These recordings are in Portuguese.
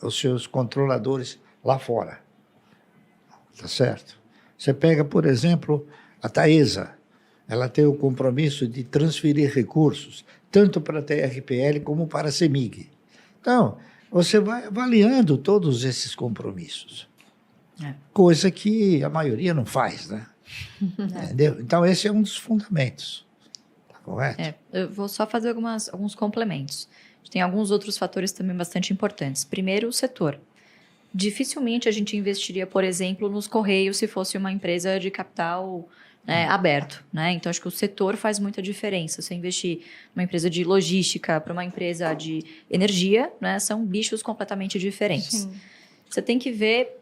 os seus controladores lá fora. Tá certo? Você pega, por exemplo, a Taesa. Ela tem o compromisso de transferir recursos, tanto para a TRPL como para a CEMIG. Então, você vai avaliando todos esses compromissos. Coisa que a maioria não faz, né? Entendeu? Então, esse é um dos fundamentos. Tá correto? Eu vou só fazer alguns complementos. Tem alguns outros fatores também bastante importantes. Primeiro, o setor. Dificilmente a gente investiria, por exemplo, nos Correios se fosse uma empresa de capital aberto, né? Então, acho que o setor faz muita diferença. Você investir numa empresa de logística para uma empresa de energia, né? São bichos completamente diferentes. Sim. Você tem que ver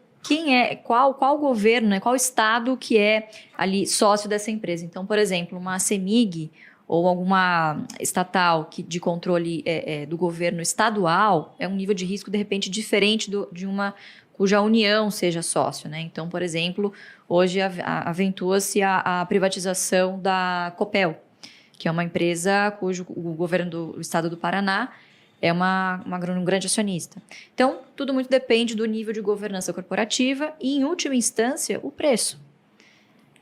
qual governo, né? Qual estado que é ali sócio dessa empresa. Então, por exemplo, uma CEMIG ou alguma estatal de controle do governo estadual é um nível de risco, de repente, diferente de uma cuja União seja sócio, né? Então, por exemplo, hoje aventua-se a privatização da Copel, que é uma empresa cujo o governo do estado do Paraná é um grande acionista. Então, tudo muito depende do nível de governança corporativa e, em última instância, o preço.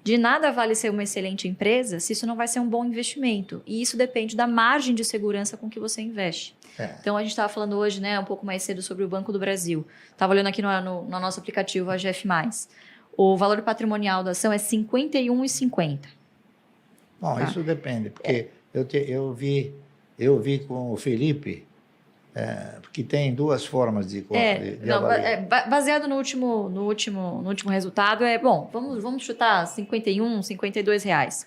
De nada vale ser uma excelente empresa se isso não vai ser um bom investimento. E isso depende da margem de segurança com que você investe. Então, a gente estava falando hoje, né, um pouco mais cedo sobre o Banco do Brasil. Estava olhando aqui no nosso aplicativo, a GF+. O valor patrimonial da ação é R$ 51,50. Bom, isso depende, porque eu vi com o Felipe, que tem duas formas de avaliar. Baseado no último resultado, vamos chutar 51, 52 reais.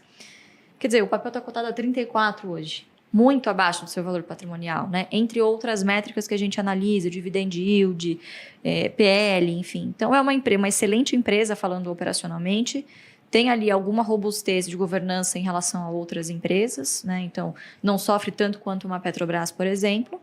Quer dizer, o papel está cotado a 34 hoje, muito abaixo do seu valor patrimonial, né? Entre outras métricas que a gente analisa, dividend yield, PL, enfim. Então, é uma excelente empresa, falando operacionalmente, tem ali alguma robustez de governança em relação a outras empresas, né? Então, não sofre tanto quanto uma Petrobras, por exemplo.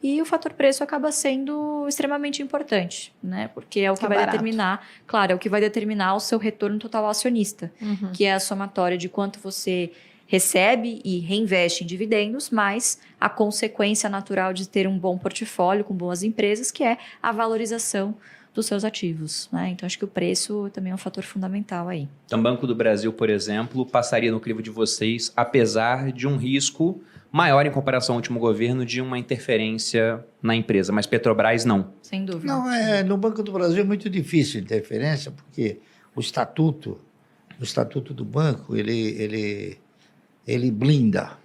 E o fator preço acaba sendo extremamente importante, né? Porque é o que vai determinar, claro, é o que vai determinar o seu retorno total ao acionista, que é a somatória de quanto você recebe e reinveste em dividendos, mais a consequência natural de ter um bom portfólio com boas empresas, que é a valorização dos seus ativos, né? Então, acho que o preço também é um fator fundamental aí. Então, Banco do Brasil, por exemplo, passaria no crivo de vocês, apesar de um risco maior em comparação ao último governo de uma interferência na empresa, mas Petrobras não. Sem dúvida. Não, no Banco do Brasil é muito difícil interferência, porque o estatuto do banco, ele blinda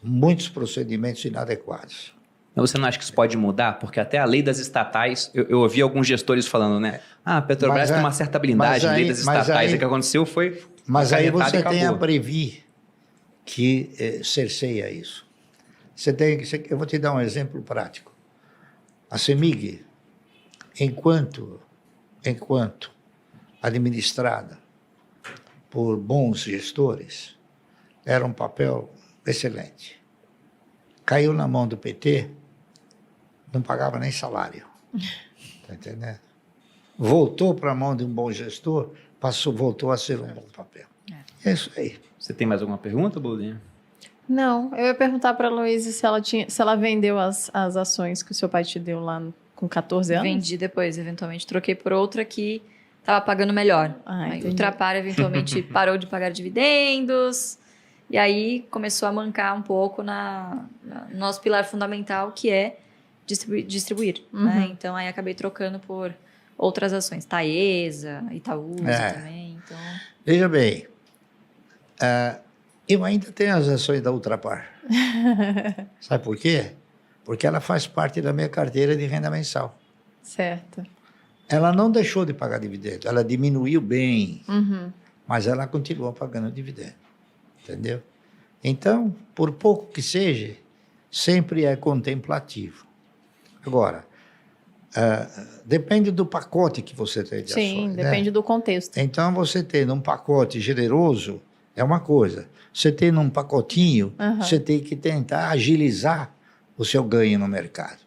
muitos procedimentos inadequados. Mas você não acha que isso pode mudar? Porque até a lei das estatais, eu ouvi alguns gestores falando, né? A Petrobras tem uma certa blindagem, lei das estatais. O que aconteceu foi... Mas aí você tem a Previ, que cerceia isso. Eu vou te dar um exemplo prático. A CEMIG, enquanto administrada por bons gestores, era um papel excelente. Caiu na mão do PT, não pagava nem salário. Está entendendo? Voltou para a mão de um bom gestor, voltou a ser um bom papel. É isso aí. Você tem mais alguma pergunta, Boldinha? Não, eu ia perguntar para a Luísa se ela vendeu as ações que o seu pai te deu lá com 14 anos. Vendi depois, eventualmente. Troquei por outra que estava pagando melhor. Aí o Trapar, eventualmente, parou de pagar dividendos. E aí começou a mancar um pouco no nosso pilar fundamental, que é distribuir. Né? Então, aí acabei trocando por outras ações. Taesa, Itaúsa também. Então... Veja bem, eu ainda tenho as ações da Ultrapar. Sabe por quê? Porque ela faz parte da minha carteira de renda mensal. Certo. Ela não deixou de pagar dividendo, ela diminuiu bem, mas ela continua pagando dividendo. Entendeu? Então, por pouco que seja, sempre é contemplativo. Agora, depende do pacote que você tem de ações. Sim, depende do contexto. Então, você tem um pacote generoso, é uma coisa. Você tem um pacotinho, você tem que tentar agilizar o seu ganho no mercado.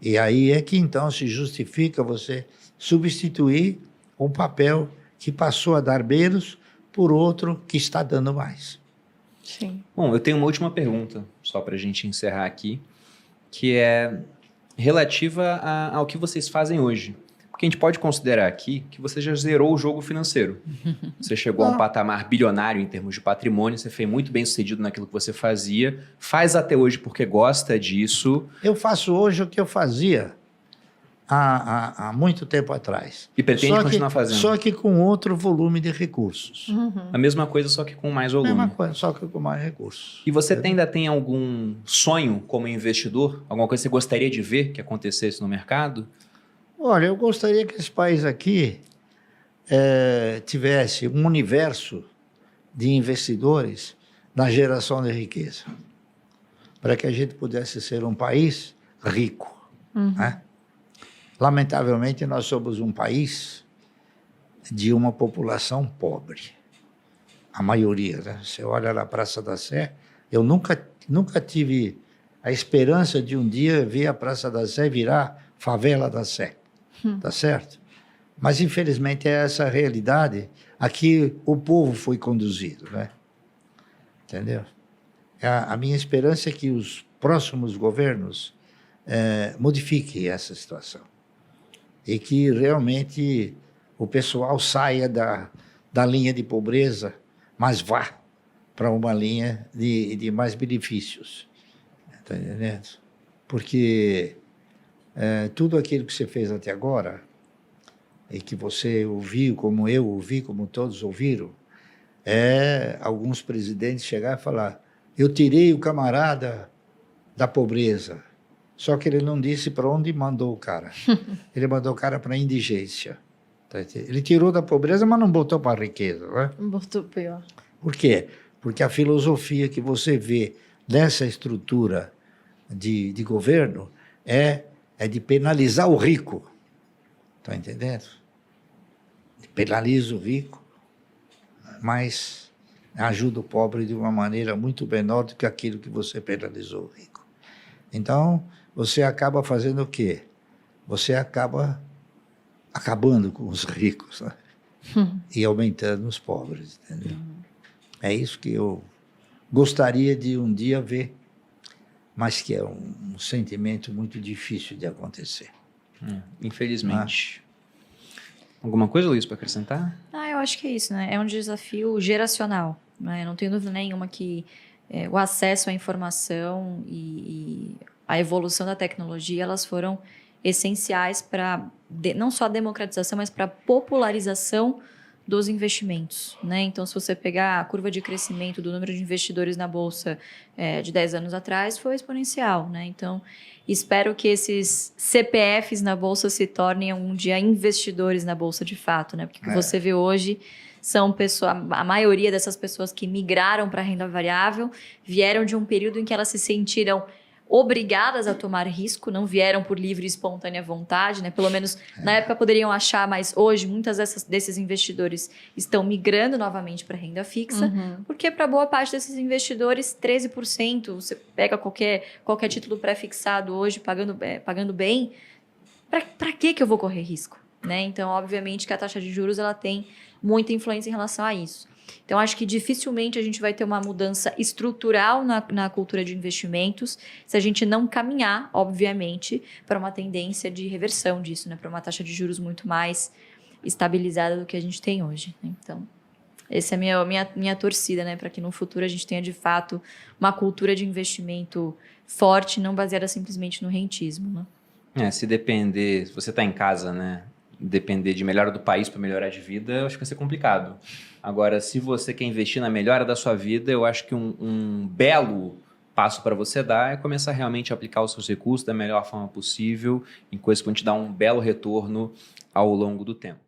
E aí é que então se justifica você substituir um papel que passou a dar menos por outro que está dando mais. Sim. Bom, eu tenho uma última pergunta, só para a gente encerrar aqui, que é relativa ao que vocês fazem hoje. Porque a gente pode considerar aqui que você já zerou o jogo financeiro. Você chegou a um patamar bilionário em termos de patrimônio, você foi muito bem sucedido naquilo que você fazia, faz até hoje porque gosta disso. Eu faço hoje o que eu fazia há muito tempo atrás. E pretende continuar fazendo. Só que com outro volume de recursos. A mesma coisa, só que com mais volume. Mesma coisa, só que com mais recursos. E você ainda tem algum sonho como investidor? Alguma coisa que você gostaria de ver que acontecesse no mercado? Olha, eu gostaria que esse país aqui tivesse um universo de investidores na geração de riqueza, para que a gente pudesse ser um país rico. Né? Lamentavelmente, nós somos um país de uma população pobre. A maioria, né? Você olha na Praça da Sé, eu nunca tive a esperança de um dia ver a Praça da Sé virar favela da Sé. Tá certo? Mas, infelizmente, é essa a realidade a que o povo foi conduzido, né? Entendeu? A minha esperança é que os próximos governos modifiquem essa situação e que realmente o pessoal saia da linha de pobreza, mas vá para uma linha de mais benefícios. Está entendendo? Porque tudo aquilo que você fez até agora, e que você ouviu, como eu ouvi, como todos ouviram, alguns presidentes chegar e falar: eu tirei o camarada da pobreza. Só que ele não disse para onde mandou o cara. Ele mandou o cara para a indigência. Ele tirou da pobreza, mas não botou para a riqueza. Né? Botou pior. Por quê? Porque a filosofia que você vê nessa estrutura de governo é de penalizar o rico. Está entendendo? Penaliza o rico, mas ajuda o pobre de uma maneira muito menor do que aquilo que você penalizou o rico. Então, você acaba fazendo o quê? Você acaba acabando com os ricos, né? E aumentando os pobres, entendeu? É isso que eu gostaria de um dia ver, mas que é um sentimento muito difícil de acontecer. Infelizmente. Alguma coisa, Luiz, para acrescentar? Eu acho que é isso, né? É um desafio geracional, né? Eu não tenho dúvida nenhuma que o acesso à informação e a evolução da tecnologia, elas foram essenciais para não só a democratização, mas para a popularização dos investimentos, né? Então, se você pegar a curva de crescimento do número de investidores na Bolsa de 10 anos atrás, foi exponencial, né? Então, espero que esses CPFs na Bolsa se tornem um dia investidores na Bolsa de fato, né? Porque o que você vê hoje são a maioria dessas pessoas que migraram para a renda variável vieram de um período em que elas se sentiram obrigadas a tomar risco, não vieram por livre e espontânea vontade, né? Pelo menos na época poderiam achar, mas hoje muitas desses investidores estão migrando novamente para renda fixa, porque para boa parte desses investidores, 13%, você pega qualquer título pré-fixado hoje pagando bem, para que eu vou correr risco? Né? Então, obviamente que a taxa de juros ela tem muita influência em relação a isso. Então, acho que dificilmente a gente vai ter uma mudança estrutural na cultura de investimentos se a gente não caminhar, obviamente, para uma tendência de reversão disso, né? Para uma taxa de juros muito mais estabilizada do que a gente tem hoje. Né? Então, essa é a minha torcida, né? Para que no futuro a gente tenha, de fato, uma cultura de investimento forte, não baseada simplesmente no rentismo. Né? Se você está em casa, né? Depender de melhora do país para melhorar de vida, eu acho que vai ser complicado. Agora, se você quer investir na melhora da sua vida, eu acho que um belo passo para você dar é começar realmente a aplicar os seus recursos da melhor forma possível, em coisas que vão te dar um belo retorno ao longo do tempo.